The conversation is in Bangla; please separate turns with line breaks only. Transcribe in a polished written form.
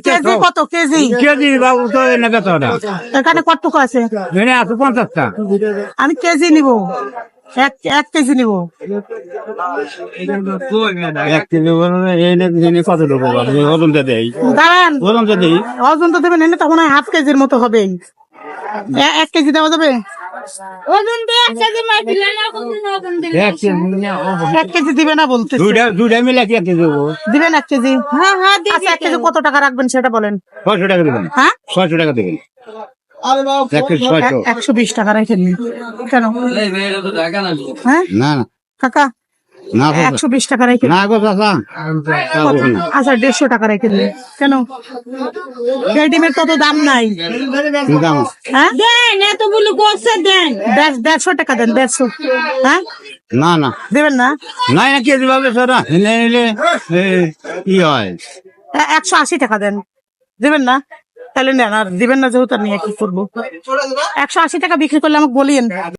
কেজি কত কেজি?
কেজি বাবু তো এনে কত না
এখানে কতটুকু আছে?
এনে আছে 50টা।
আমি কেজি নিব, এক কেজি নিব।
1 কেজি এনে কত দেবো ওজনটা দেই
দাঁড়ান,
ওজনটা দেই
ওজন তো দেবেন, এনে তো মনে হয় হাফ কেজির মতো হবে। 1 কেজি দেওয়া যাবে?
ওজন দিয়ে 1 কেজি মাছ দিলে না, কোনদিন ওজন দিলে
1 কেজি
1 কেজি দিবে না বলতে?
দুইটা মিলে 1 কেজি দেবো।
দিবেন 1 কেজি?
হ্যাঁ হ্যাঁ দিবি।
আচ্ছা 1 কেজি কত টাকা রাখবেন সেটা বলেন।
600 টাকা দেবেন।
হ্যাঁ
600 টাকা দেবেন। 1 কেজি 600।
120 টাকা রেখে নিন। কেন? হ্যাঁ
না না
কাকা,
না
120 টাকা রেখে
না গো চাচা
আচ্ছা 150 টাকা রেখে দিন। কেন? এই ডিমের কত দাম নাই?
দাম
হ্যাঁ
দেন, এত বলি করছে দেন।
150 টাকা দেন, 150। হ্যাঁ
না না
দেবেন না?
না না কেজি ভাবে স্যার নিলে কি হয়
180 টাকা দেন, দেবেন না? তাহলে নেন, আর দিবেন না যেহেতু আর নিয়ে কি করবো। 180 টাকা বিক্রি করলে আমাকে বলিয়েন।